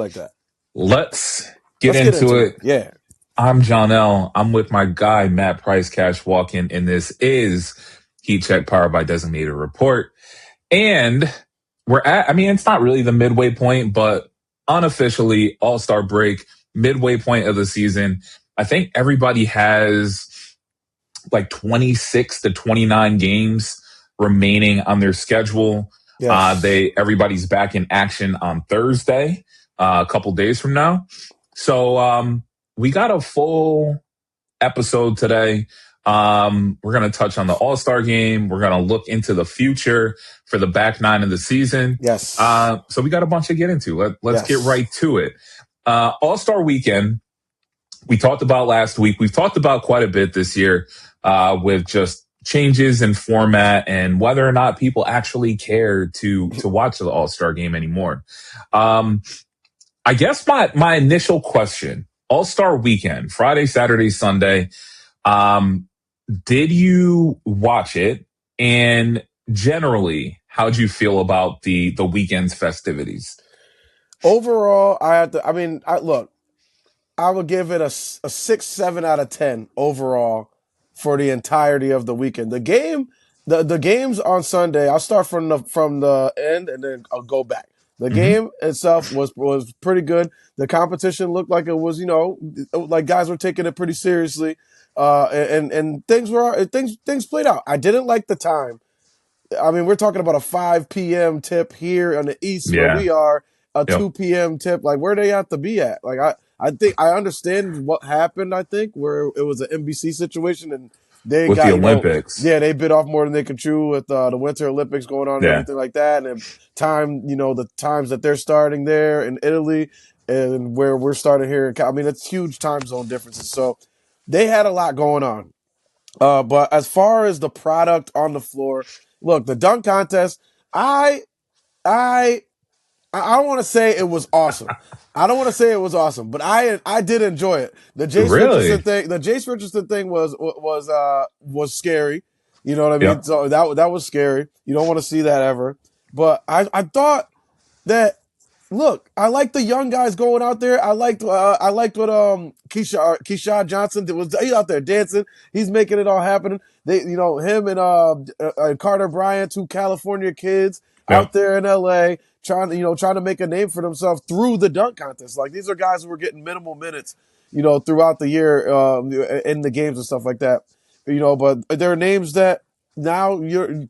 like that. Let's get Let's get into into it. it. Yeah. I'm Johnell. I'm with my guy, Matt Price, Cash Walking, and this is Heat Check powered by Designated Report. And it's not really the midway point, but unofficially All-Star break, midway point of the season. I think everybody has like 26 to 29 games remaining on their schedule. Yes. Everybody's back in action on Thursday, a couple days from now. So we got a full episode today. We're going to touch on the All-Star game. We're going to look into the future for the back nine of the season. Yes. So we got a bunch to get into. Let's get Yes. right to it. All-Star weekend, we talked about last week. We've talked about quite a bit this year with just changes in format and whether or not people actually care to watch the All-Star game anymore. I guess my initial question, All-Star weekend, Friday, Saturday, Sunday, did you watch it? And generally, how'd you feel about the weekend's festivities? Overall, look, I would give it a 6, 7 out of 10 overall for the entirety of the weekend. The games on Sunday, I'll start from the end and then I'll go back. The game itself was pretty good. The competition looked like it was, like guys were taking it pretty seriously. And things played out. I didn't like the time. I mean, we're talking about a 5 p.m. tip here on the East where Yeah. we are, a Yep. 2 p.m. tip. Like, where they have to be at? Like, I think I understand what happened, I think, where it was an NBC situation and they With got, the Olympics. they bit off more than they could chew with the Winter Olympics going on and Yeah. everything like that. And the times that they're starting there in Italy and where we're starting here. I mean, it's huge time zone differences. So they had a lot going on. But as far as the product on the floor, look, the dunk contest, I I I don't want to say it was awesome. I don't want to say it was awesome, but I did enjoy it. Really? The Jace Richardson thing was scary. You know what I mean? Yep. So that was scary. You don't want to see that ever. But I thought that, look, I like the young guys going out there. I liked what Keyshawn Johnson did. He's out there dancing. He's making it all happen. Him and Carter Bryant, two California kids Yep. out there in LA trying to make a name for themselves through the dunk contest. Like, these are guys who were getting minimal minutes, throughout the year in the games and stuff like that. But there are names that now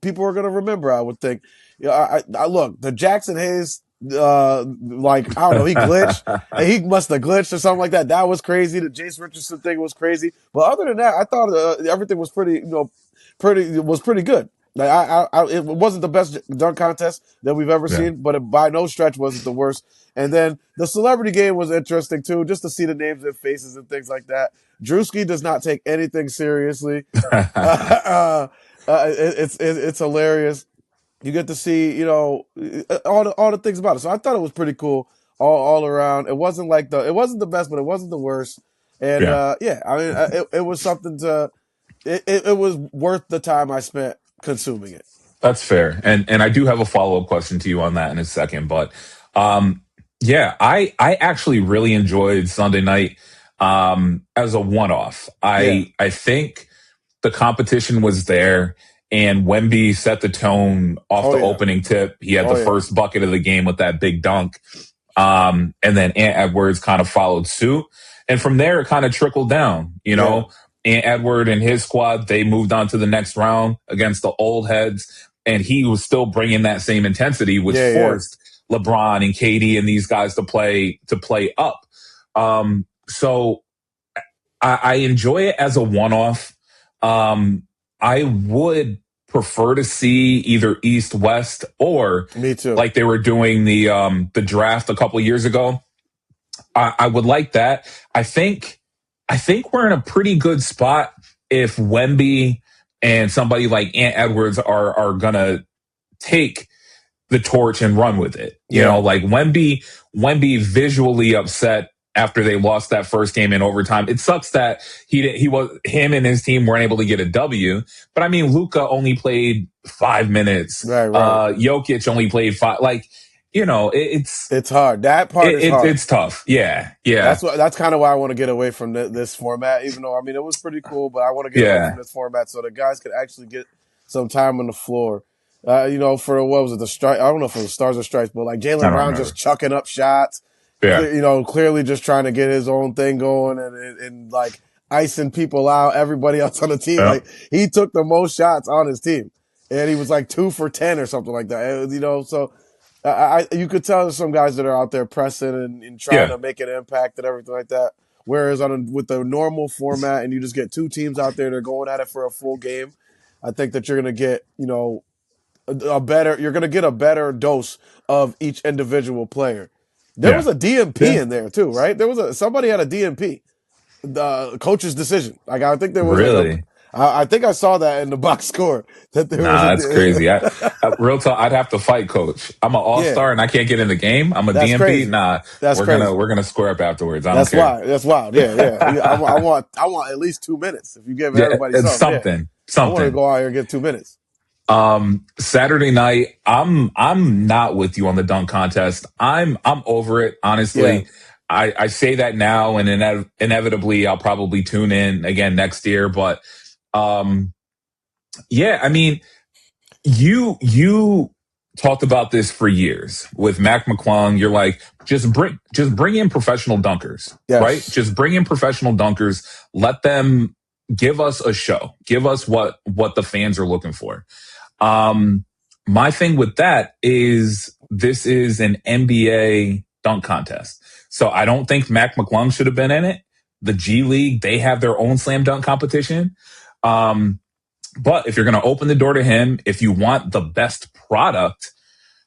people are going to remember, I would think. I look, the Jackson Hayes, I don't know, he glitched. And he must have glitched or something like that. That was crazy. The Jace Richardson thing was crazy. But other than that, I thought everything was pretty good. Like, it wasn't the best dunk contest that we've ever seen, but it by no stretch wasn't the worst. And then the celebrity game was interesting too, just to see the names and faces and things like that. Druski does not take anything seriously. It's hilarious. You get to see, all the things about it. So I thought it was pretty cool all around. It wasn't the best, but it wasn't the worst. And it was something it was worth the time I spent consuming it. That's fair. And I do have a follow-up question to you on that in a second. But I actually really enjoyed Sunday night as a one-off. I think the competition was there, and Wemby set the tone off the opening tip. He had the first bucket of the game with that big dunk. And then Ant Edwards kind of followed suit. And from there, it kind of trickled down, Ant Edward and his squad, they moved on to the next round against the old heads, and he was still bringing that same intensity, which forced LeBron and KD and these guys to play up. So I enjoy it as a one-off. I would prefer to see either East West or Me too. like they were doing the draft a couple years ago. I would like that. I think we're in a pretty good spot if Wemby and somebody like Ant Edwards are gonna take the torch and run with it. Like Wemby visually upset after they lost that first game in overtime. It sucks that him and his team weren't able to get a W. But I mean, Luka only played 5 minutes. Right. Jokic only played 5. Like, it's hard. That part is hard. it's tough. Yeah. That's kind of why I want to get away from this format. Even though I mean it was pretty cool, but I want to get away from Yeah. this format so the guys could actually get some time on the floor. For what was it, the strike? I don't know if it was Stars or Stripes, but like I Jaylen don't Brown remember. just chucking up shots. Yeah. Clearly just trying to get his own thing going and like icing people out. Everybody else on the team, Yeah. like he took the most shots on his team, and he was like 2 for 10 or something like that. So you could tell there's some guys that are out there pressing and trying Yeah. to make an impact and everything like that. Whereas with the normal format and you just get two teams out there that are going at it for a full game, I think that you're going to get, you're going to get a better dose of each individual player. There was Yeah. a DMP Yeah. in there too, right? Somebody had a DMP, the coach's decision. Like I think there was Really? I think I saw that in the box score that there was Nah, that's crazy. a. Real talk, I'd have to fight coach. I'm an Yeah, all-star and I can't get in the game. I'm a that's DMP. crazy. Nah, That's crazy. we're gonna square up afterwards. I don't That's care. wild. That's wild. Yeah. I want at least 2 minutes. If you give Yeah, everybody it's something, yeah. something. I want to Something. go out here and get 2 minutes. Saturday night, I'm not with you on the dunk contest. I'm over it, Yeah, honestly. I say that now, and inevitably I'll probably tune in again next year. But yeah, I mean, you talked about this for years with Mac McClung. You're like, just bring in professional dunkers, right? yes, Just bring in professional dunkers. Let them give us a show. Give us what the fans are looking for. My thing with that is this is an NBA dunk contest. So I don't think Mac McClung should have been in it. The G League, they have their own slam dunk competition. But if you're going to open the door to him, if you want the best product,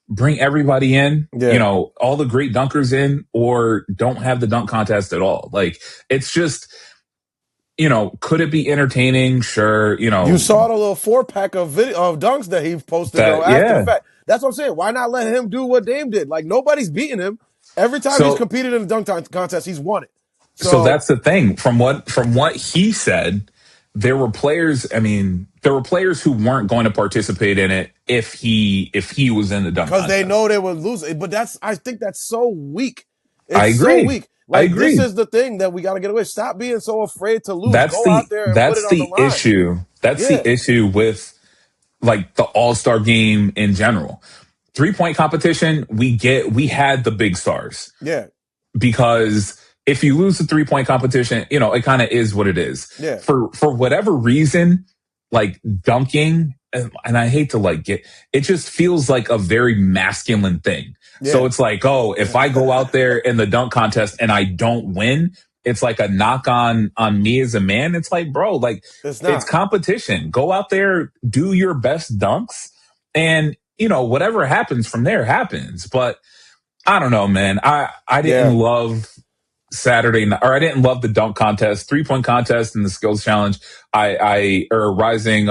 bring everybody in, yeah. all the great dunkers in, or don't have the dunk contest at all. Like, it's just, could it be entertaining? Sure. You saw the little 4-pack of dunks that he posted though That, after the yeah. fact. That's what I'm saying. Why not let him do what Dame did? Like nobody's beating him. Every time he's So, competed in the dunk contest, he's won it. so So that's the thing. From what he said, there were players. I mean, there were players who weren't going to participate in it if he was in the dunk because they contest. know they would lose it. But I think that's so weak. I It's so agree. weak. I Like this agree. is the thing that we got to get away. Stop being so afraid to lose. That's Go out the there and put it that's on the the line. issue. That's Yeah, the issue with like the All-Star game in general. 3-point competition, we had the big stars. yeah, Because if you lose the 3-point competition, it kind of is what it is. yeah. For whatever reason, like dunking, and I hate to like it just feels like a very masculine thing. Yeah. So it's like, oh, if I go out there in the dunk contest and I don't win, it's like a knock on me as a man. It's like, bro, like it's competition. Go out there, do your best dunks, and whatever happens from there happens. But I don't know, man. I didn't love Saturday night, or I didn't love the dunk contest, 3-point contest, and the skills challenge. Rising.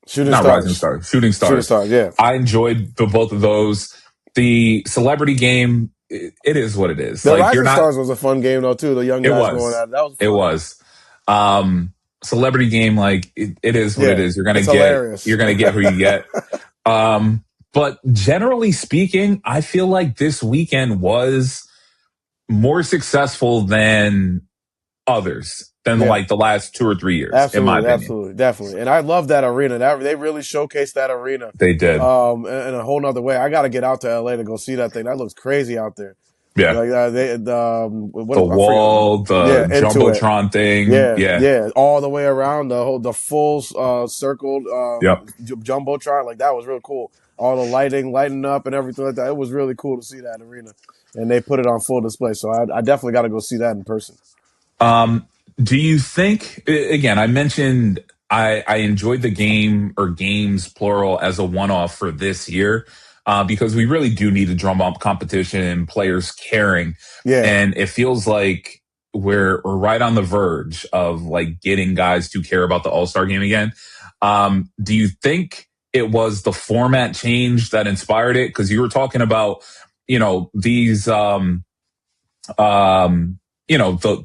Shooting not stars. Rising Stars, Shooting Stars. Shooting stars. Yeah. I enjoyed both of those. The celebrity game, it is what it is. The like Rising you're not. Stars was a fun game though too. The young guys going at it. That was fun. It was. Celebrity game, like it is what it is. You're gonna hilarious. You're gonna get who you get. But generally speaking, I feel like this weekend was more successful than others, than like the last 2 or 3 years, in my opinion. Absolutely, definitely. And I love that arena. They really showcased that arena. They did. In a whole nother way. I got to get out to LA to go see that thing. That looks crazy out there. Yeah. Like the wall, the Jumbotron thing. Yeah. All the way around the full circled Jumbotron. Like that was real cool. All the lighting up and everything like that. It was really cool to see that arena. And they put it on full display. So I definitely got to go see that in person. Do you think, again, I mentioned I enjoyed the game, or games plural, as a one-off for this year, because we really do need to drum up competition and players caring. Yeah. And it feels like we're right on the verge of like getting guys to care about the All-Star game again. Do you think it was the format change that inspired it? Because you were talking about, these the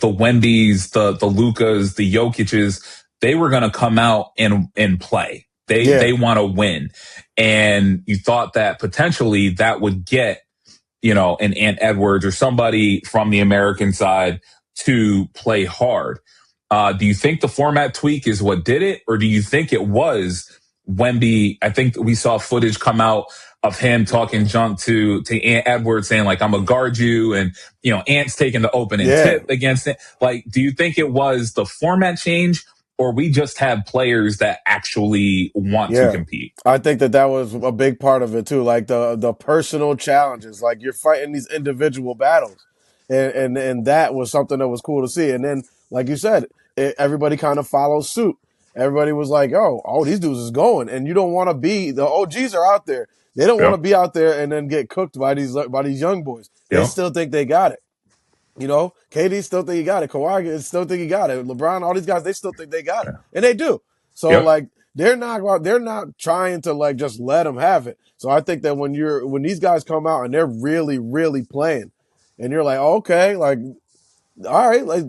Wembys, the Lucas, the Jokic's, they were going to come out and play. They Yeah. want to win. And you thought that potentially that would get, an Ant Edwards or somebody from the American side to play hard. Do you think the format tweak is what did it, or do you think it was Wemby? I think we saw footage come out of him talking junk to Ant Edwards, saying like, "I'm gonna guard you," and Ant's taking the opening Yeah. tip against it. Like, do you think it was the format change, or we just have players that actually want to Yeah. compete? I think that was a big part of it too. Like the personal challenges, like you're fighting these individual battles, and that was something that was cool to see. And then, like you said, everybody kind of follows suit. Everybody was like, "Oh, these dudes is going," and you don't want to be the OGs are out there. They don't want to Yep. be out there and then get cooked by these young boys. They Yep. still think they got it. KD still think he got it. Kawhi still think he got it. LeBron, all these guys, they still think they got it, and they do. So Yep. like they're not trying to like just let them have it. So I think that when these guys come out and they're really really playing, and you're like, okay, like all right, like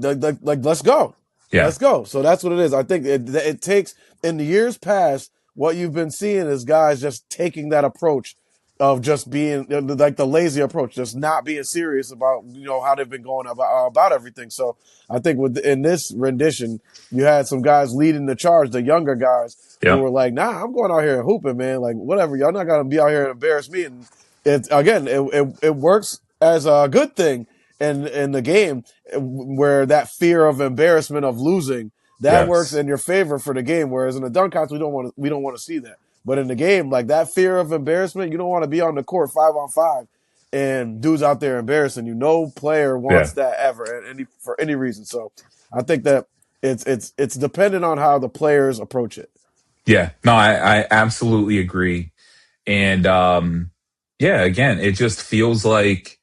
let's go, Yeah. let's go. So that's what it is. I think it takes in the years past. What you've been seeing is guys just taking that approach of just being like the lazy approach, just not being serious about how they've been going about everything. So I think in this rendition, you had some guys leading the charge, the younger guys who Yep. were like, "Nah, I'm going out here and hooping, man. Like whatever, y'all not gonna be out here and embarrass me." And it works as a good thing in the game where that fear of embarrassment of losing that works Yes. in your favor for the game. Whereas in the dunk contest, we don't want to see that. But in the game, like that fear of embarrassment, you don't want to be on the court 5-on-5 and dudes out there embarrassing you. No player Yeah. wants that ever for any reason. So I think that it's dependent on how the players approach it. Yeah. No, I absolutely agree. And yeah, again, it feels like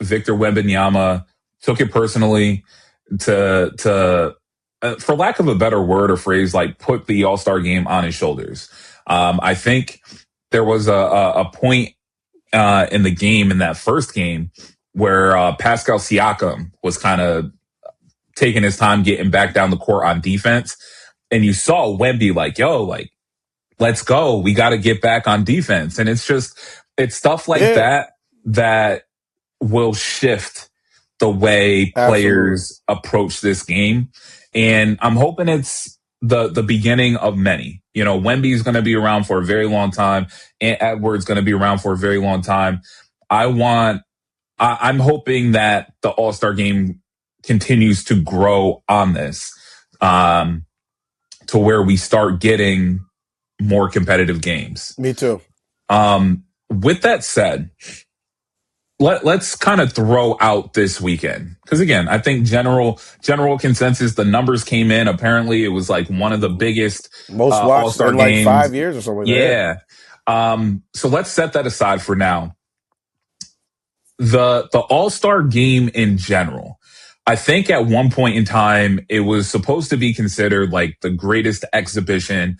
Victor Wembanyama took it personally to for lack of a better word or phrase, like put the All-Star game on his shoulders. I think there was a point in the game, in that first game, where Pascal Siakam was kind of taking his time getting back down the court on defense. And you saw Wemby like, yo, like, let's go. We got to get back on defense. And it's stuff like Yeah, that will shift the way absolutely. players approach this game. And I'm hoping it's the beginning of many. Wemby's going to be around for a very long time, and Edwards going to be around for a very long time. I'm hoping that the All-Star game continues to grow on this, to where we start getting more competitive games. Me too. With that said, let's kind of throw out this weekend, because again, I think general consensus, the numbers came in. Apparently, it was like one of the biggest Most All watched Star in like games. 5 years or something like that. Yeah. So let's set that aside for now. The All Star game in general, I think at one point in time it was supposed to be considered like the greatest exhibition.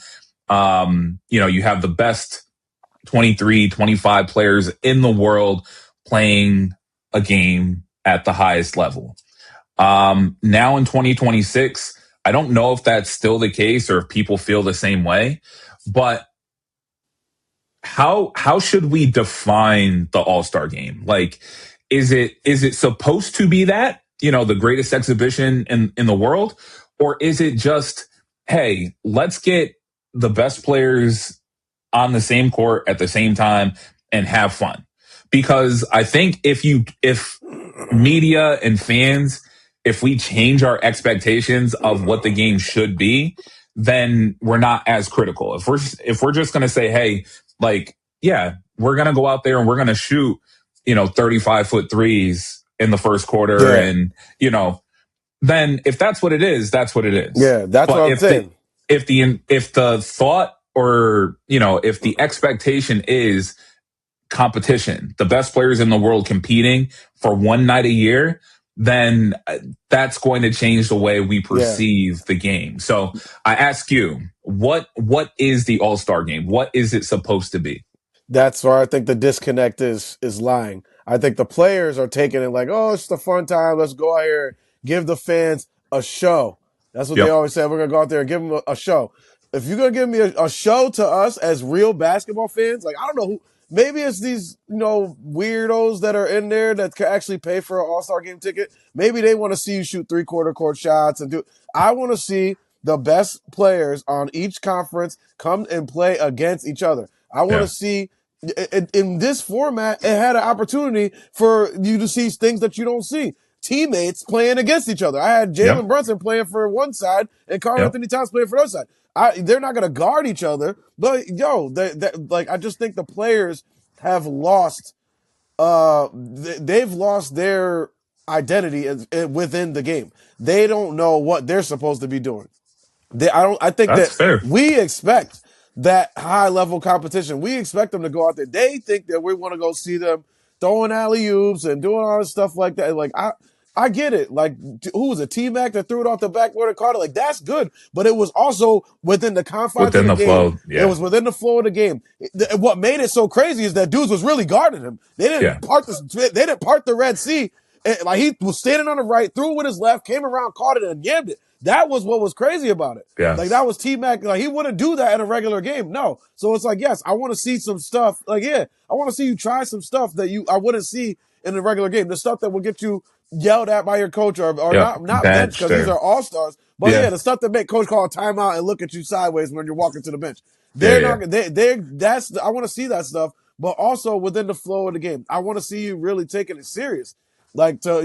You have the best 23, 25 players in the world playing a game at the highest level. Now in 2026, I don't know if that's still the case or if people feel the same way, but how should we define the All-Star game? Like, is it supposed to be that, the greatest exhibition in the world? Or is it just, hey, let's get the best players on the same court at the same time and have fun? Because I think if media and fans, if we change our expectations of what the game should be, then we're not as critical. If we're just going to say, hey, like, yeah, we're going to go out there and we're going to shoot, 35-foot threes in the first quarter, Yeah, and then if that's what it is, that's what it is. yeah, that's what But I'm saying. if the thought, or if the expectation is competition, the best players in the world competing for one night a year, then that's going to change the way we Yeah, perceive the game. So I ask you, what is the All-Star game? What is it supposed to be? that's where I think the disconnect is lying. I think the players are taking it like, oh, it's the fun time. Let's go out here, give the fans a show. That's what they Yep. always say. We're gonna go out there and give them a show. if you're gonna give me a show to us as real basketball fans, like I don't know who. Maybe it's these weirdos that are in there that can actually pay for an All-Star game ticket. Maybe they want to see you shoot 3/4 court shots and do. I want to see the best players on each conference come and play against each other. I want to Yeah. see in this format, it had an opportunity for you to see things that you don't see. Teammates playing against each other. I had Yep. Jalen Brunson playing for one side and Karl Yep. Anthony Towns playing for the other side. They're not going to guard each other, but like I just think the players have lost. They've lost their identity within the game. They don't know what they're supposed to be doing. I think That's that fair. we expect that high level competition. We expect them to go out there. They think that we want to go see them throwing alley oops and doing all this stuff like that. Like I get it. Like who was it? T-Mac that threw it off the backboard and caught it. Like that's good, but it was also within the confines of Within the the game. flow. It Yeah. was within the flow of the game. What made it so crazy is that dudes was really guarding him. They Yeah. didn't part the Red Sea. Like he was standing on the right, threw it with his left, came around, caught it, and yammed it. That was what was crazy about it. Like Yes. that was T-Mac. Like he wouldn't do that in a regular game. No. So it's like, yes, I want to see some stuff. Like, yeah, I want to see you try some stuff that I wouldn't see in a regular game. The stuff that will get you yelled at by your coach or Yep. not bench Bench because these there. are all-stars. But Yeah. yeah, the stuff that make coach call a timeout and look at you sideways when you're walking to the bench. Yeah. They're Yeah. not, I want to see that stuff, but also within the flow of the game. I want to see you really taking it serious. Like to,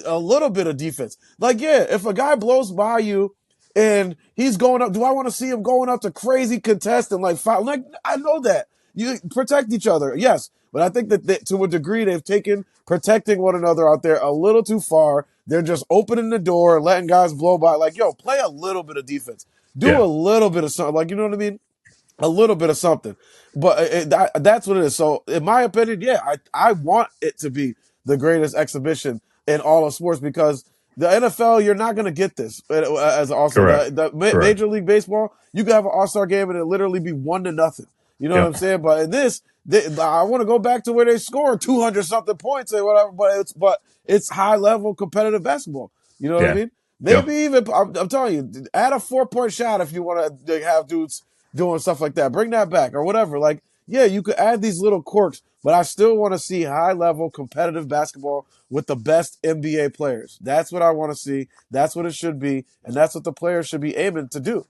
a little bit of defense. Like, yeah, if a guy blows by you and he's going up, do I want to see him going up to crazy contest and like foul? Like, I know that. You protect each other, yes. But I think that to a degree they've taken protecting one another out there a little too far. They're just opening the door and letting guys blow by. Like, yo, play a little bit of defense. Do Yeah. a little bit of something. Like, you know what I mean? A little bit of something. But that's what it is. So, in my opinion, yeah, I want it to be the greatest exhibition in all of sports because the NFL, you're not going to get this as an all-star. Correct. Correct. Major League Baseball, you could have an all-star game and it literally be 1-0. You know what I'm Yep. saying? But in this, I want to go back to where they score 200 something points or whatever. But it's high level competitive basketball. You know what I Yeah. mean? Yep. Maybe even I'm telling you, add a 4-point shot if you want to have dudes doing stuff like that. Bring that back or whatever. Like, yeah, you could add these little quirks, but I still want to see high level competitive basketball with the best NBA players. That's what I want to see. That's what it should be, and that's what the players should be aiming to do.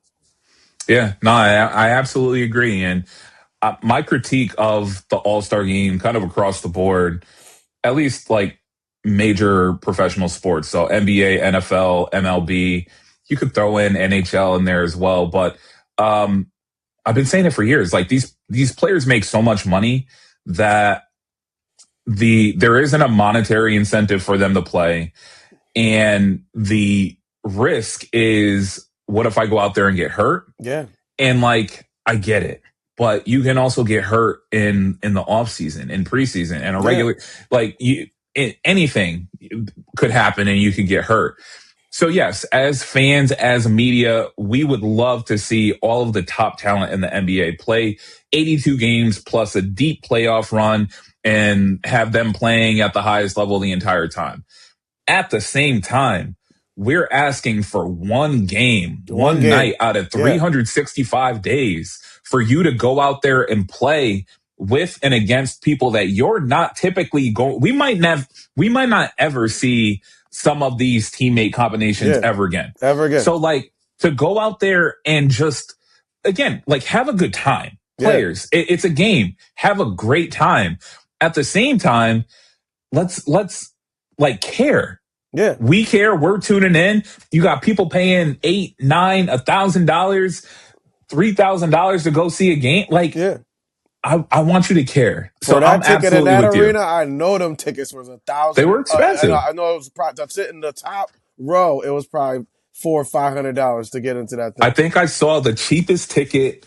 Yeah. No, I absolutely agree. And my critique of the All-Star game kind of across the board, at least like major professional sports. So NBA, NFL, MLB, you could throw in NHL in there as well. But I've been saying it for years. Like these players make so much money that there isn't a monetary incentive for them to play. And the risk is, what if I go out there and get hurt? Yeah. And like, I get it, but you can also get hurt in the off season, in preseason, and a regular, anything could happen and you can get hurt. So yes, as fans, as media, we would love to see all of the top talent in the NBA play 82 games plus a deep playoff run and have them playing at the highest level the entire time. At the same time, we're asking for one game, one night out of 365 days for you to go out there and play with and against people that you're not typically going. We might not ever see some of these teammate combinations ever again. So like to go out there and just, again, like have a good time. Players, it's a game. Have a great time. At the same time, let's like care. Yeah. We care. We're tuning in. You got people paying $8, $9, $1,000, $3,000 to go see a game. Like, I want you to care. So For that I'm ticket in absolutely that with you. arena, I know them tickets was $1,000. They were expensive. I know it was probably to sit in the top row. It was probably $400 or $500 to get into that thing. I think I saw the cheapest ticket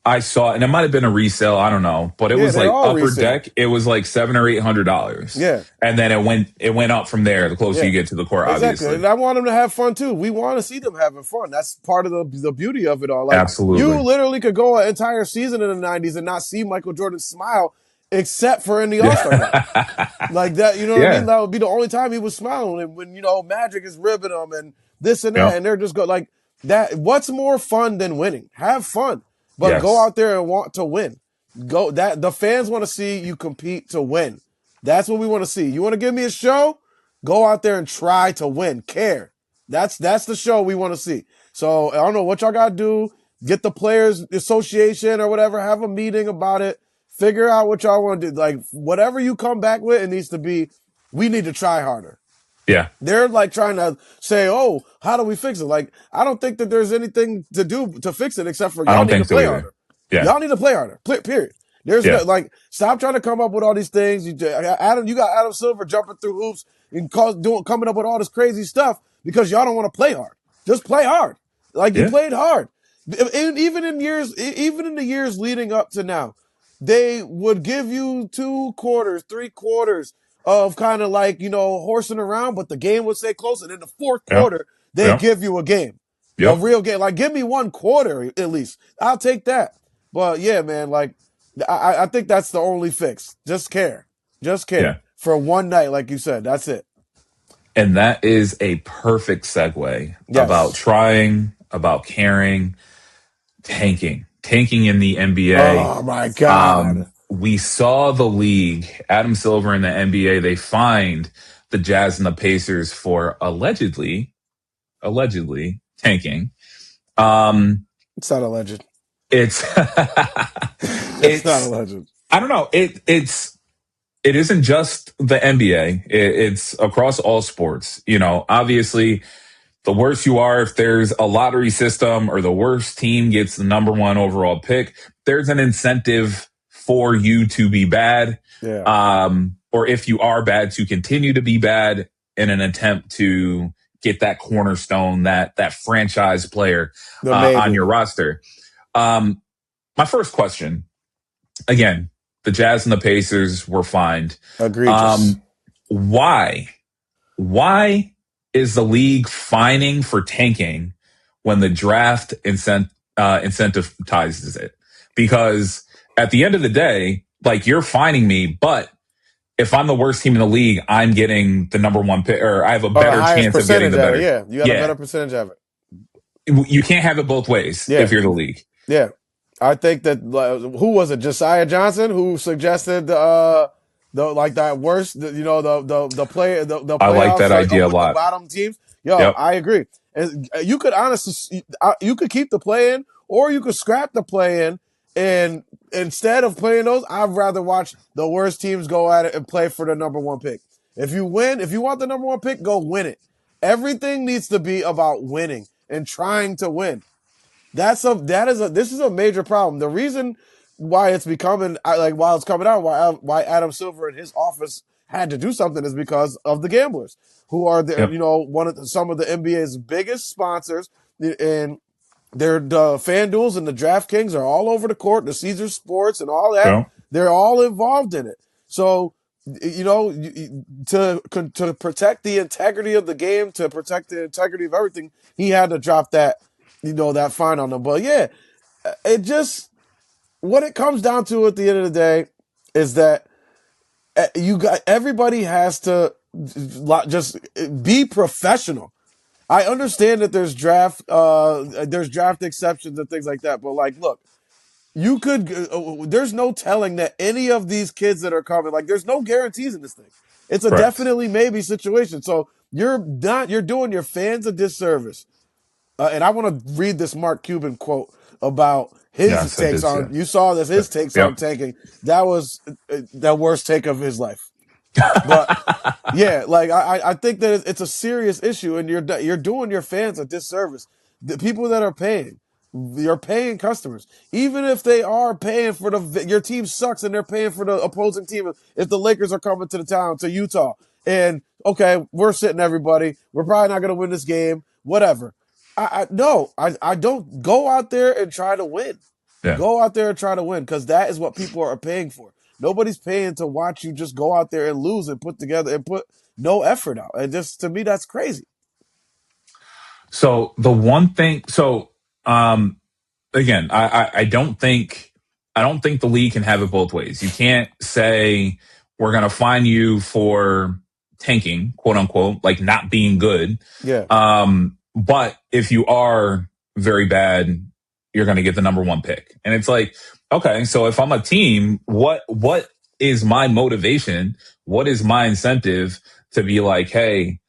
I saw, and it might have been a resale. I don't know, but it was like upper resale. deck. It was like $700 or $800. Yeah, and then it went up from there. The closer you get to the court, obviously. And I want them to have fun too. We want to see them having fun. That's part of the beauty of it all. Like, absolutely, you literally could go an entire season in the '90s and not see Michael Jordan smile, except for in the All-Star game. Like that, you know what I mean? That would be the only time he was smiling. And when Magic is ribbing him and this and that, and they're just like What's more fun than winning? Have fun, but go Yes. out there and want to win. The fans want to see you compete to win. That's what we want to see. You want to give me a show? Go out there and try to win. Care. That's the show we want to see. So I don't know what y'all got to do. Get the players association or whatever. Have a meeting about it. Figure out what y'all want to do. Like whatever you come back with, it needs to be. We need to try harder. Yeah. They're like trying to say, "Oh, how do we fix it?" Like, I don't think that there's anything to do to fix it except for I y'all don't need to think so play either. harder. Yeah. Y'all need to play harder. Period. There's no Yeah. like, stop trying to come up with all these things. You got Adam Silver jumping through hoops and coming up with all this crazy stuff because y'all don't want to play hard. Just play hard. Like you Yeah. played hard. Even in the years leading up to now, they would give you 2 quarters, 3 quarters of kind of like, horsing around, but the game would stay close. And in the fourth Yeah. quarter, they Yeah. give you a game, a Yep. real game. Like, give me 1 quarter at least. I'll take that. But yeah, man, like, I think that's the only fix. Just care. Just care. Yeah. For one night, like you said. That's it. And that is a perfect segue about Yes. trying, about caring, tanking in the NBA. Oh, my God. We saw the league, Adam Silver in the NBA, they fined the Jazz and the Pacers for allegedly tanking. It's not alleged. It's It's not alleged. I don't know. It isn't just the NBA. It's across all sports. Obviously, the worse you are, if there's a lottery system or the worst team gets the number 1 overall pick, there's an incentive for you to be bad. Yeah. Or if you are bad, to continue to be bad in an attempt to get that cornerstone, that franchise player on your roster. My first question, again, the Jazz and the Pacers were fined. Egregious. Why is the league fining for tanking when the draft incentivizes it? Because at the end of the day, like, you're fining me, but if I'm the worst team in the league, I'm getting the number 1 pick, or I have a better chance of getting the better. Yeah, you got a better percentage of it. You can't have it both ways if you're the league. Yeah. I think that, who was it? Josiah Johnson, who suggested that worst, the player, the I like that idea a with lot. the bottom teams. I agree. And you could honestly, you could keep the play in, or you could scrap the play in, and instead of playing those, I'd rather watch the worst teams go at it and play for the number 1 pick. If you want the number 1 pick, go win it. Everything needs to be about winning and trying to win. This is a major problem. The reason why it's becoming while it's coming out, why Adam Silver and his office had to do something is because of the gamblers, who are some of the NBA's biggest sponsors, and they're the FanDuels and the DraftKings are all over the court, the Caesar Sports and all that. Yeah. They're all involved in it. So, to protect the integrity of the game, to protect the integrity of everything, he had to drop that fine on them. But yeah, what it comes down to at the end of the day is that everybody has to just be professional. I understand that there's draft exceptions and things like that, but like, look, there's no telling that any of these kids that are coming, like, there's no guarantees in this thing. It's a definitely maybe situation. So you're doing your fans a disservice. And I want to read this Mark Cuban quote about his takes on. You saw this, his takes on tanking. That was the worst take of his life. But yeah, like, I think that it's a serious issue, and you're doing your fans a disservice. The people that are paying, you're paying customers, even if they are paying for your team sucks and they're paying for the opposing team. If the Lakers are coming to Utah, and okay, we're sitting everybody, we're probably not going to win this game, whatever. I don't go out there and try to win. Yeah. Go out there and try to win, because that is what people are paying for. Nobody's paying to watch you just go out there and lose and put no effort out. And just, to me, that's crazy. So the one thing, again, I don't think the league can have it both ways. You can't say we're going to fine you for tanking, quote unquote, like not being good. Yeah. But if you are very bad, you're going to get the number one pick. And it's like, okay, so if I'm a team, what is my motivation? What is my incentive to be like, hey,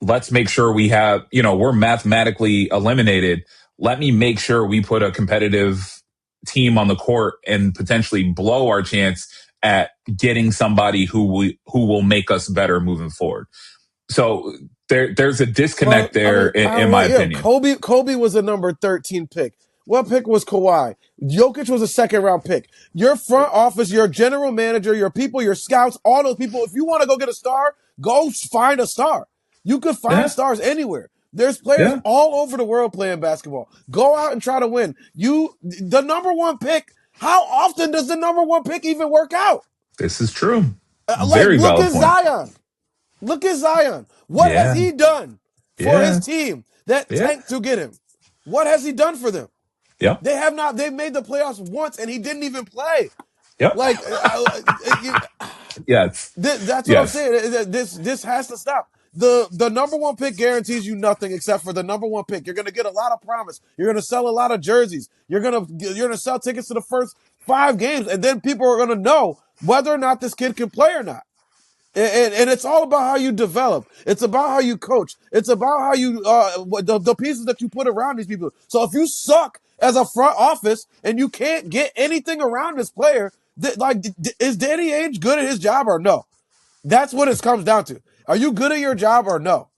let's make sure we have, we're mathematically eliminated. Let me make sure we put a competitive team on the court and potentially blow our chance at getting somebody who will make us better moving forward. So there's a disconnect there, in my opinion. Kobe was a number 13 pick. What pick was Kawhi? Jokic was a second-round pick. Your front office, your general manager, your people, your scouts, all those people, if you want to go get a star, go find a star. You could find stars anywhere. There's players all over the world playing basketball. Go out and try to win. The number one pick, how often does the number one pick even work out? This is true. Very look valid at point. Zion. Look at Zion. What has he done for his team that tanked to get him? What has he done for them? Yeah. They have not. They've made the playoffs once, and he didn't even play. Yep. Like, yes. That's what I'm saying. This has to stop. The number one pick guarantees you nothing except for the number one pick. You're going to get a lot of promise. You're going to sell a lot of jerseys. You're going to sell tickets to the first 5 games, and then people are going to know whether or not this kid can play or not. And it's all about how you develop. It's about how you coach. It's about how you the pieces that you put around these people. So if you suck as a front office and you can't get anything around this player, is Danny Ainge good at his job or no? That's what it comes down to. Are you good at your job or no?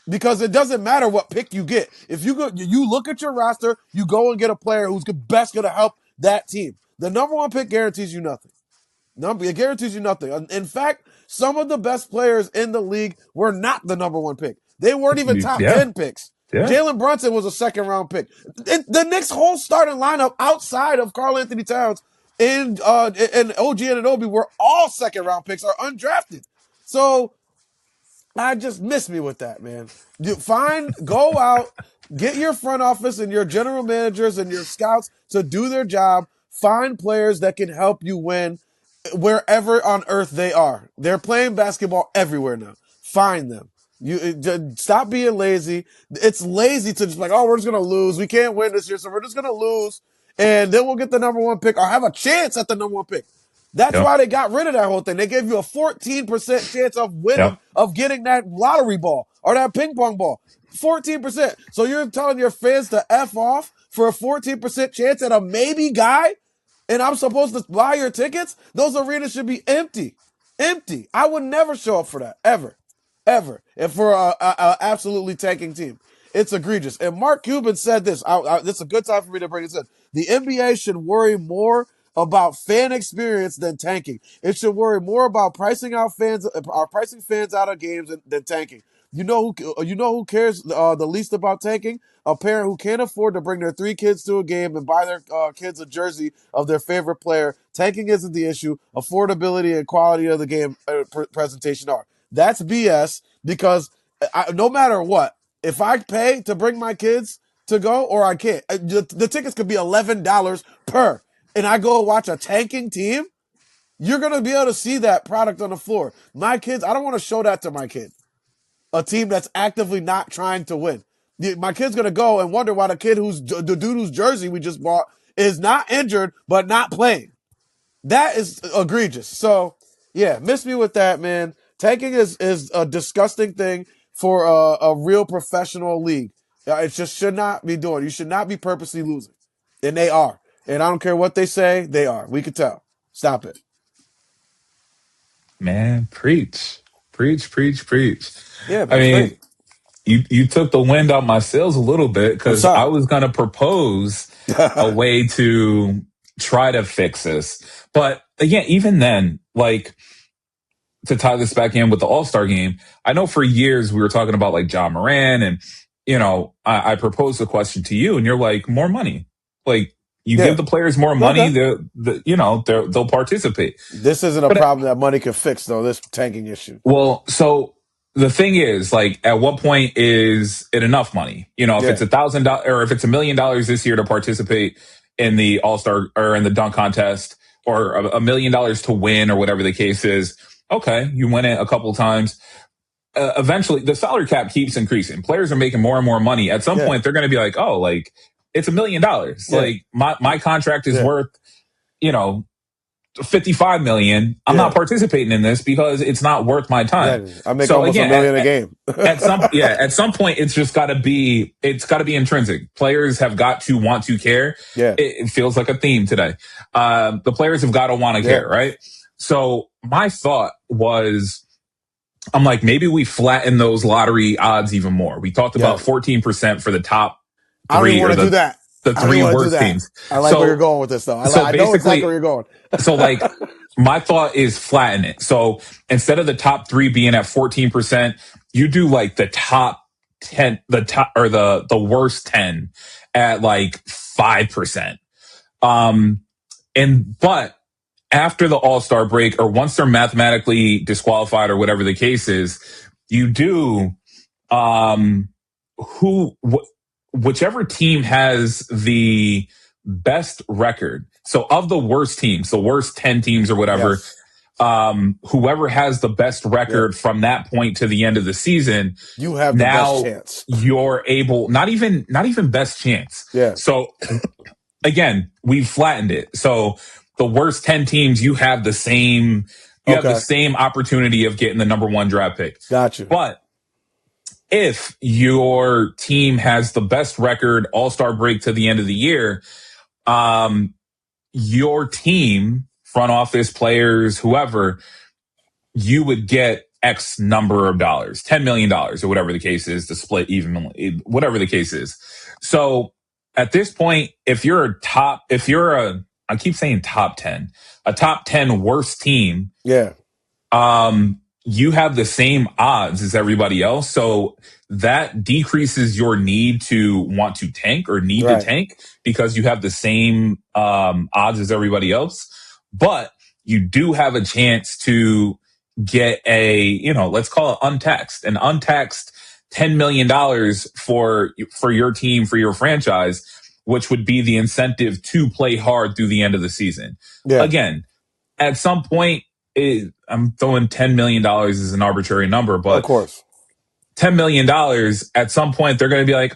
Because it doesn't matter what pick you get. If you look at your roster, you go and get a player who's best going to help that team. The number one pick guarantees you nothing. It guarantees you nothing. In fact, some of the best players in the league were not the number one pick. They weren't even top 10 picks. Yeah. Jalen Brunson was a second-round pick. The Knicks' whole starting lineup outside of Karl Anthony Towns and OG Anunoby were all second-round picks or undrafted. So I just miss me with that, man. Go out, get your front office and your general managers and your scouts to do their job. Find players that can help you win wherever on earth they are. They're playing basketball everywhere now. Find them. Stop being lazy. It's lazy to just like, oh, we're just going to lose. We can't win this year, so we're just going to lose. And then we'll get the number one pick or have a chance at the number one pick. That's why they got rid of that whole thing. They gave you a 14% chance of winning, of getting that lottery ball or that ping pong ball. 14%. So you're telling your fans to F off for a 14% chance at a maybe guy? And I'm supposed to buy your tickets? Those arenas should be empty. Empty. I would never show up for that. Ever. And for a absolutely tanking team. It's egregious. And Mark Cuban said this. This is a good time for me to bring this in. The NBA should worry more about fan experience than tanking. It should worry more about pricing fans out of games than tanking. You know who cares the least about tanking? A parent who can't afford to bring their 3 kids to a game and buy their kids a jersey of their favorite player. Tanking isn't the issue. Affordability and quality of the game presentation are. That's BS because no matter what, if I pay to bring my kids to go or I can't, the tickets could be $11 per, and I go watch a tanking team, you're going to be able to see that product on the floor. My kids, I don't want to show that to my kid. A team that's actively not trying to win. My kid's going to go and wonder why the dude whose jersey we just bought is not injured but not playing. That is egregious. So, yeah, miss me with that, man. Tanking is a disgusting thing for a real professional league. It just should not be doing. You should not be purposely losing. And they are. And I don't care what they say, they are. We can tell. Stop it. Man, preach. Yeah, I mean, you took the wind out my sails a little bit because I was going to propose a way to try to fix this. But again, even then, like, to tie this back in with the All-Star game, I know for years we were talking about like John Moran and, I proposed a question to you and you're like, more money. Like, you give the players more money, they'll participate. This isn't a problem that money can fix, though, this tanking issue. Well, so the thing is, like, at what point is it enough money? If it's $1,000 or if it's $1 million this year to participate in the All-Star or in the dunk contest or $1 million to win or whatever the case is, okay, you win it a couple times. eventually the salary cap keeps increasing. Players are making more and more money. At some Yeah. point, they're going to be like, oh, like it's $1 million. Yeah. Like my contract is Yeah. worth, you know, 55 million. I'm Yeah. not participating in this because it's not worth my time. Exactly. I make So almost $1 again, million a game. at some point, it's just got to be, it's got to be intrinsic. Players have got to want to care. Yeah. It feels like a theme today. The players have got to want to care, right? So my thought was, I'm like, maybe we flatten those lottery odds even more. We talked about 14% for the top I don't even three want or to do that. the three worst teams. I like where you're going with this, though. I know exactly where you're going. So, like, my thought is flatten it. So instead of the top 3 being at 14%, you do like the top 10, the worst 10 at like 5%. But after the All-Star break, or once they're mathematically disqualified or whatever the case is, you do, whichever team has the best record. So of the worst teams, the worst 10 teams or whatever, whoever has the best record from that point to the end of the season, you have the best chance. You're able, not even best chance. Yeah. So again, we've flattened it. So the worst 10 teams, you have the same, have the same opportunity of getting the number 1 draft pick. Gotcha. But if your team has the best record, All-Star break to the end of the year, your team, front office, players, whoever, you would get X number of dollars, $10 million or whatever the case is, to split evenly, whatever the case is. So at this point, if you're I keep saying top 10, a top 10 worst team. Yeah. You have the same odds as everybody else. So that decreases your need to want to tank or need to tank because you have the same odds as everybody else. But you do have a chance to get let's call it an untaxed $10 million for your team, for your franchise, which would be the incentive to play hard through the end of the season. Yeah. Again, at some point, I'm throwing $10 million as an arbitrary number, but of course, $10 million at some point, they're going to be like,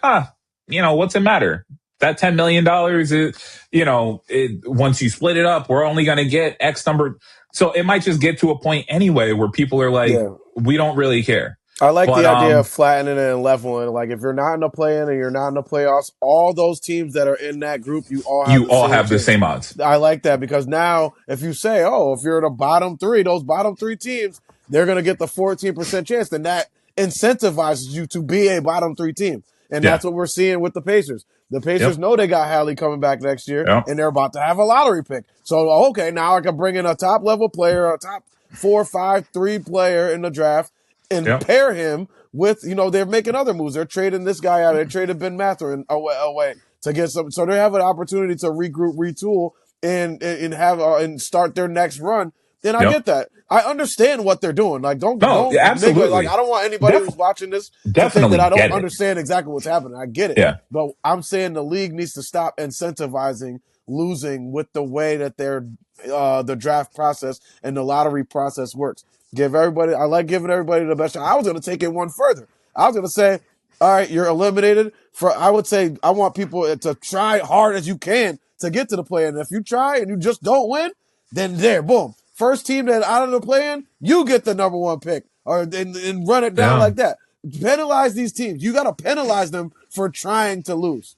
what's it matter? That $10 million is, once you split it up, we're only going to get X number. So it might just get to a point anyway where people are like, we don't really care. I like the idea of flattening it and leveling. Like if you're not in the play-in and you're not in the playoffs, all those teams that are in that group, you all have the same odds. I like that because now if you say, if you're the bottom 3, those bottom 3 teams, they're going to get the 14% chance, then that incentivizes you to be a bottom 3 team. And that's what we're seeing with the Pacers. The Pacers know they got Hallie coming back next year, and they're about to have a lottery pick. So, okay, now I can bring in a top-level player, a top 4, 5, 3 player in the draft, and pair him with, they're making other moves. They're trading this guy out. They traded Ben Mathurin away to get some. So they have an opportunity to regroup, retool, and have and start their next run. Then I get that. I understand what they're doing. Like, absolutely. I don't want anybody who's watching this to think that I don't understand exactly what's happening. I get it. Yeah. But I'm saying the league needs to stop incentivizing losing with the way that the draft process and the lottery process works. I like giving everybody the best shot. I was going to take it one further. I was going to say, all right, you're eliminated. I would say I want people to try hard as you can to get to the play-in. If you try and you just don't win, then boom. First team that out of the play-in, you get the number 1 pick and run it down like that. Penalize these teams. You got to penalize them for trying to lose.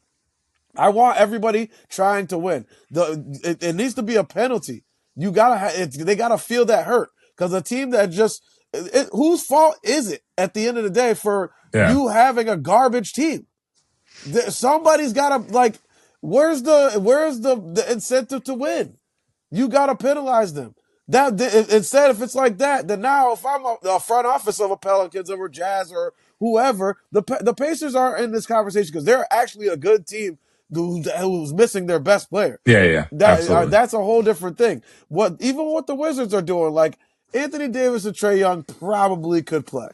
I want everybody trying to win. It needs to be a penalty. They gotta feel that hurt because a team that whose fault is it at the end of the day for you having a garbage team? Somebody's gotta where's the incentive to win? You gotta penalize them. Instead, if it's like that, then now if I'm a front office of a Pelicans or Jazz or whoever, the Pacers are in this conversation because they're actually a good team who's missing their best player. Yeah. That's a whole different thing. Even what the Wizards are doing, like Anthony Davis and Trae Young probably could play,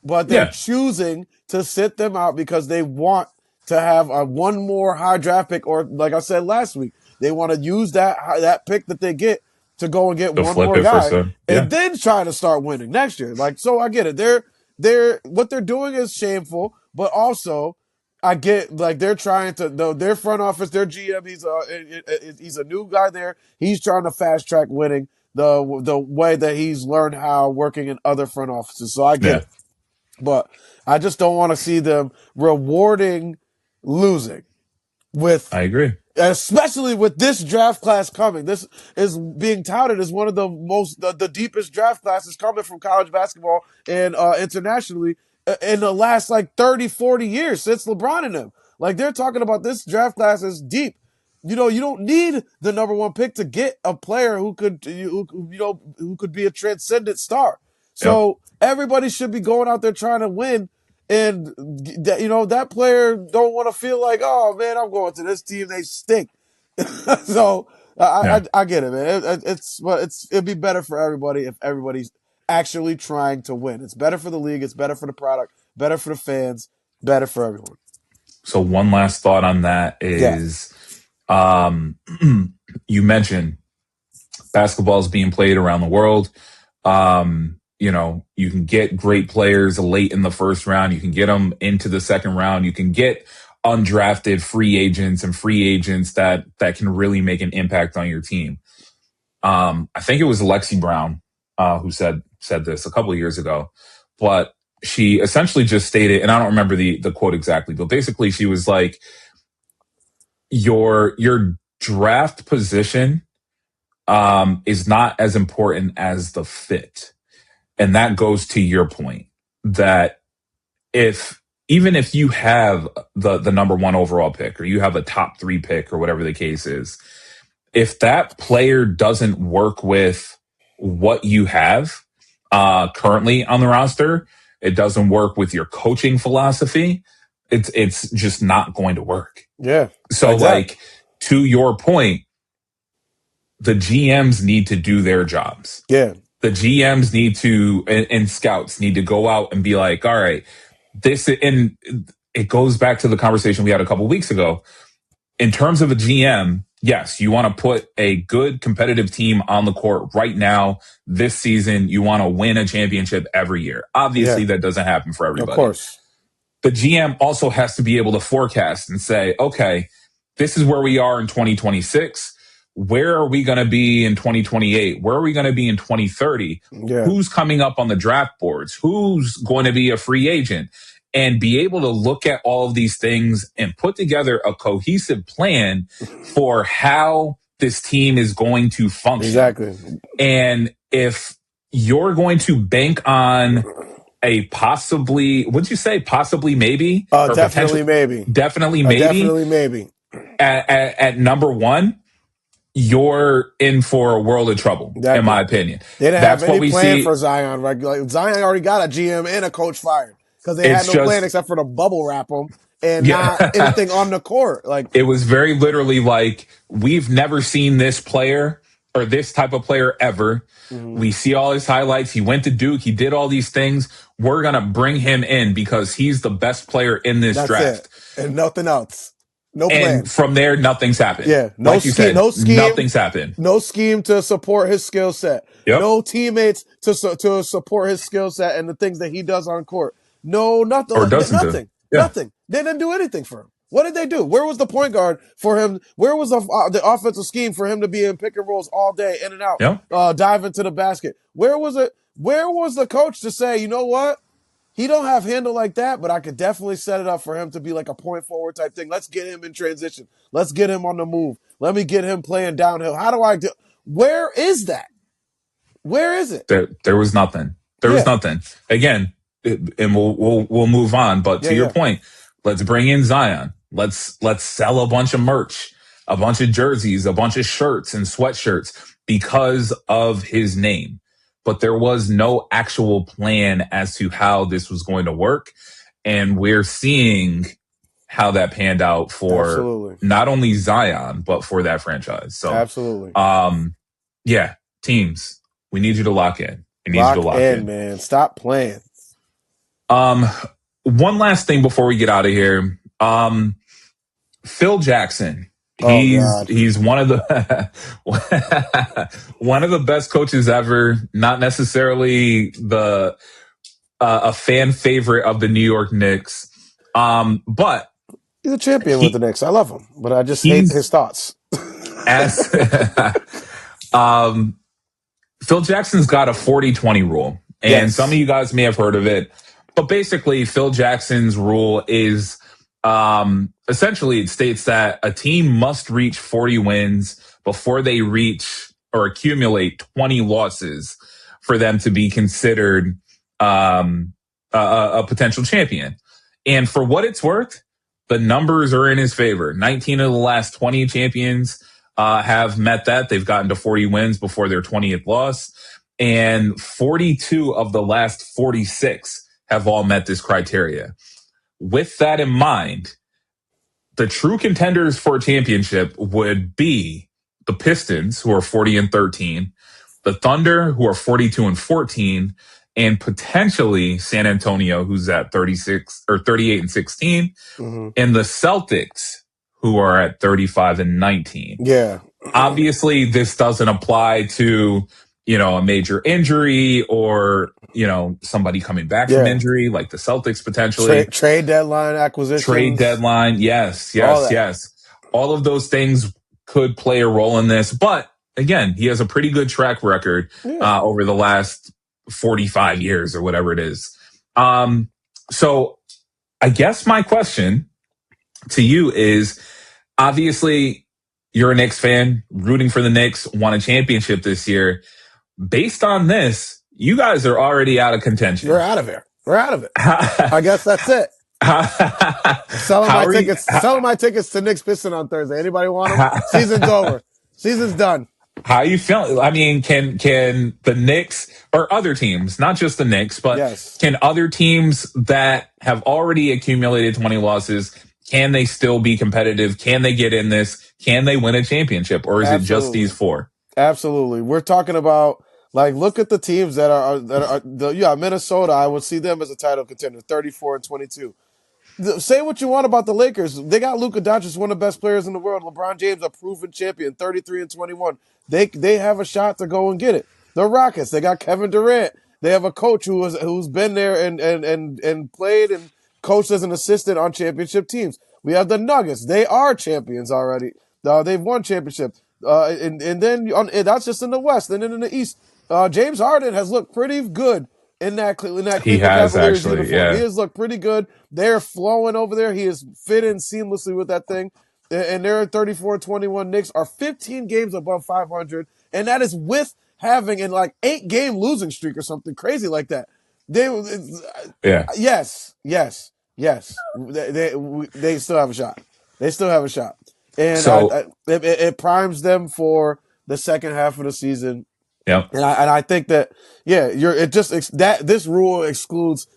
but they're choosing to sit them out because they want to have one more high draft pick, or like I said last week, they want to use that pick that they get to go and get one more guy and then try to start winning next year. So I get it. what they're doing is shameful, but also I get like they're trying to their front office, their GM. He's a new guy there. He's trying to fast track winning the way that he's learned how working in other front offices. So I get it, but I just don't want to see them rewarding losing with. I agree. Especially with this draft class coming. This is being touted as one of the deepest draft classes coming from college basketball and internationally in the last like 30, 40 years since LeBron and them. Like they're talking about this draft class is deep. You don't need the number one pick to get a player who could be a transcendent star. So everybody should be going out there trying to win. And that player don't want to feel like, oh man, I'm going to this team, they stink. So I get it, man. It'd be better for everybody if everybody's actually trying to win. It's better for the league. It's better for the product. Better for the fans. Better for everyone. So one last thought on that is, you mentioned basketball is being played around the world. You can get great players late in the first round. You can get them into the second round. You can get undrafted free agents and free agents that can really make an impact on your team. I think it was Alexi Brown who said this a couple of years ago, but she essentially just stated, and I don't remember the quote exactly, but basically she was like, your draft position is not as important as the fit. And that goes to your point that even if you have the number one overall pick or you have a top 3 pick or whatever the case is, if that player doesn't work with what you have currently on the roster, it doesn't work with your coaching philosophy, it's just not going to work. Yeah. So exactly. Like to your point, the GMs need to do their jobs. Yeah. The GMs need to, and scouts need to go out and be like, all right, and it goes back to the conversation we had a couple of weeks ago. In terms of a GM, yes, you want to put a good competitive team on the court right now. This season, you want to win a championship every year. Obviously, that doesn't happen for everybody. Of course. The GM also has to be able to forecast and say, okay, this is where we are in 2026. Where are we going to be in 2028? Where are we going to be in 2030? Yeah. Who's coming up on the draft boards? Who's going to be a free agent? And be able to look at all of these things and put together a cohesive plan for how this team is going to function. Exactly. And if you're going to bank on a possibly, what'd you say? Possibly maybe? Definitely maybe. Definitely maybe. Definitely maybe. At number one, you're in for a world of trouble, in my opinion. They didn't have any plan for Zion. Like Zion already got a GM and a coach fired because they had no plan except for to bubble wrap him and not anything on the court. Like it was very literally like, we've never seen this player or this type of player ever. Mm-hmm. We see all his highlights. He went to Duke. He did all these things. We're going to bring him in because he's the best player in this draft. And nothing else. No plan. And from there, nothing's happened. Yeah. No like you scheme, said, no scheme. Nothing's happened. No scheme to support his skill set. Yep. No teammates to support his skill set and the things that he does on court. No, nothing. Or doesn't nothing. do. Yeah. Nothing. They didn't do anything for him. What did they do? Where was the point guard for him? Where was the offensive scheme for him to be in pick and rolls all day, in and out, dive into the basket? Where was it? Where was the coach to say, you know what? He don't have handle like that, but I could definitely set it up for him to be like a point forward type thing. Let's get him in transition. Let's get him on the move. Let me get him playing downhill. How do I do? Where is that? Where is it? There was nothing. There was nothing. Again, and we'll move on. But to your point, let's bring in Zion. Let's sell a bunch of merch, a bunch of jerseys, a bunch of shirts and sweatshirts because of his name. But there was no actual plan as to how this was going to work. And we're seeing how that panned out for not only Zion, but for that franchise. So absolutely. Teams, we need you to lock in. We need you to lock in, man. Stop playing. One last thing before we get out of here. Phil Jackson. He's one of the one of the best coaches ever. Not necessarily the a fan favorite of the New York Knicks. But He's a champion with the he Knicks. I love him, but I just hate his he's thoughts. as um, Phil Jackson's got a 40-20 rule, and some of Yes. you guys may have heard of it. But basically, Phil Jackson's rule is essentially it states that a team must reach 40 wins before they reach or accumulate 20 losses for them to be considered a potential champion. And for what it's worth, the numbers are in his favor. 19 of the last 20 champions have met that. They've gotten to 40 wins before their 20th loss. And 42 of the last 46 have all met this criteria. With that in mind, the true contenders for a championship would be the Pistons, who are 40-13, the Thunder, who are 42-14, and potentially San Antonio, who's at 36 or 38-16, and the Celtics, who are at 35-19. Yeah. Obviously, this doesn't apply to, a major injury or, somebody coming back from injury like the Celtics potentially. Trade deadline acquisitions. Trade deadline. Yes. All of those things could play a role in this. But again, he has a pretty good track record over the last 45 years or whatever it is. So I guess my question to you is, obviously, you're a Knicks fan, rooting for the Knicks, won a championship this year. Based on this, you guys are already out of contention. You're out of here. We're out of it. I guess that's it. Selling my tickets to Knicks Piston on Thursday. Anybody want them? Season's over. Season's done. How are you feeling? I mean, can the Knicks or other teams, not just the Knicks, but can other teams that have already accumulated 20 losses, can they still be competitive? Can they get in this? Can they win a championship? Or is it just these four? Absolutely. We're talking about, look at the teams that are Minnesota. I would see them as a title contender, 34-22. Say what you want about the Lakers. They got Luka Doncic, one of the best players in the world. LeBron James, a proven champion, 33-21. They have a shot to go and get it. The Rockets, they got Kevin Durant. They have a coach who's been there and played and coached as an assistant on championship teams. We have the Nuggets. They are champions already. They've won championship. And then that's just in the West. And then in the East, James Harden has looked pretty good in that Cleveland Cavaliers uniform. Yeah. He has looked pretty good. They're flowing over there. He has fit in seamlessly with that thing. And they're 34-21. Knicks are 15 games above 500. And that is with having an 8-game losing streak or something crazy like that. Yes. They still have a shot. They still have a shot. And it primes them for the second half of the season. Yeah, and I think that this rule excludes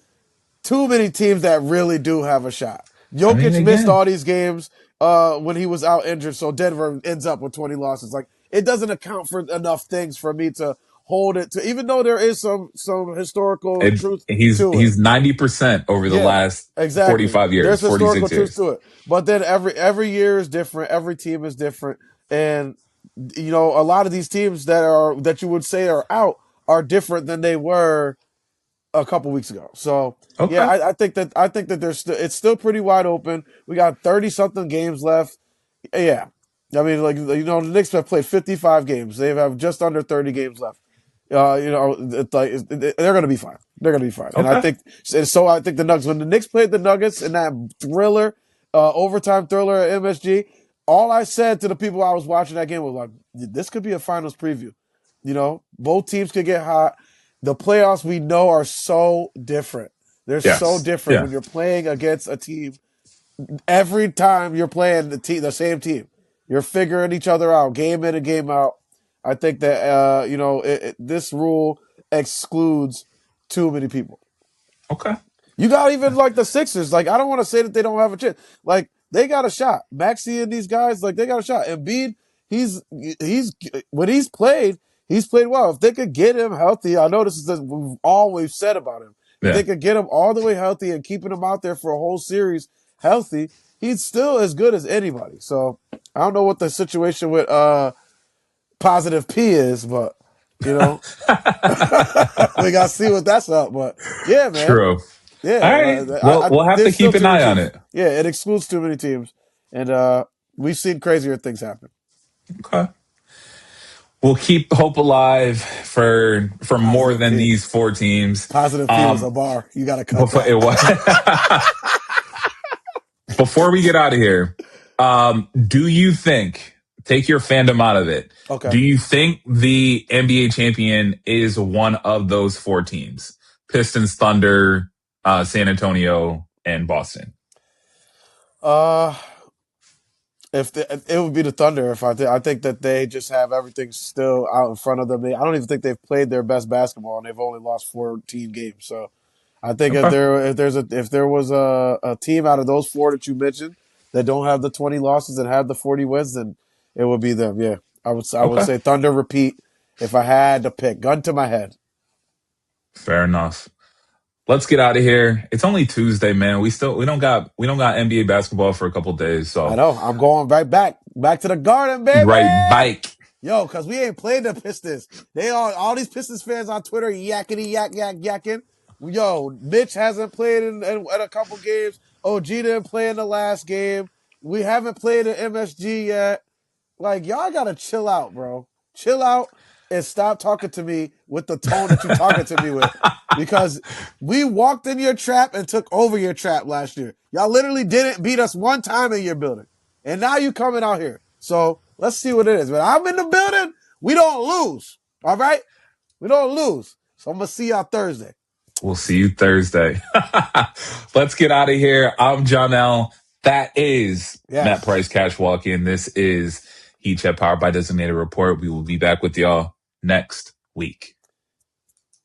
too many teams that really do have a shot. Jokic missed all these games when he was out injured, so Denver ends up with 20 losses. It doesn't account for enough things for me to hold it to, even though there is some historical truth to it. He's 90% over the last 45 years. There's historical truth to it. But then every year is different. Every team is different. And a lot of these teams that you would say are out are different than they were a couple weeks ago. So I think that it's still pretty wide open. We got 30 something games left. Yeah. I mean, the Knicks have played 55 games. They have just under 30 games left. They're going to be fine. They're going to be fine. And I think the Nuggets, when the Knicks played the Nuggets in that thriller, overtime thriller at MSG, all I said to the people I was watching that game was this could be a finals preview. Both teams could get hot. The playoffs we know are so different. They're so different when you're playing against a team. Every time you're playing the same team, you're figuring each other out, game in and game out. I think that this rule excludes too many people. Okay. You got even the Sixers. I don't want to say that they don't have a chance. They got a shot. Maxey and these guys, they got a shot. Embiid, when he's played well. If they could get him healthy, I know this is we've always said about him. If they could get him all the way healthy and keeping him out there for a whole series healthy, he's still as good as anybody. So I don't know what the situation with Positive P is, but You know, we got to see what that's up. But yeah, man. True. All right. Yeah, Well, we'll have to there's still keep an too many eye on teams. it. Yeah, it excludes too many teams, and we've seen crazier things happen. Okay. We'll keep hope alive for more Positive than P. these 4 teams. Positive P was a bar. You got to cut Before that. it was before we get out of here, do you think, take your fandom out of it, Okay. do you think the NBA champion is one of those 4 teams? Pistons, Thunder, San Antonio, and Boston. Uh, it would be the Thunder. If I think that they just have everything still out in front of them. I don't even think they've played their best basketball, and they've only lost 14 games. So I think Okay. if there was a team out of those 4 that you mentioned that don't have the 20 losses and have the 40 wins, then it would be them. Yeah, I would Okay. say Thunder repeat if I had to pick. Gun to my head. Fair enough. Let's get out of here. It's only Tuesday, man. We don't got NBA basketball for a couple days, I so know. I'm going right back to the Garden, right baby. bike. Yo, cause we ain't played the Pistons. They all these Pistons fans on Twitter yakking. Yo, Mitch hasn't played in a couple games. OG didn't play in the last game. We haven't played in MSG yet. Like, y'all gotta chill out, bro. Chill out and stop talking to me with the tone that you're talking to me with. Because we walked in your trap and took over your trap last year. Y'all literally didn't beat us one time in your building. And now you coming out here. So let's see what it is. When I'm in the building, we don't lose. All right? We don't lose. So I'm gonna see y'all Thursday. We'll see you Thursday. Let's get out of here. I'm Johnell. That is Matt Yes. Price Cash Walk-In. This is Heat Check powered by Designated Report. We will be back with y'all next week.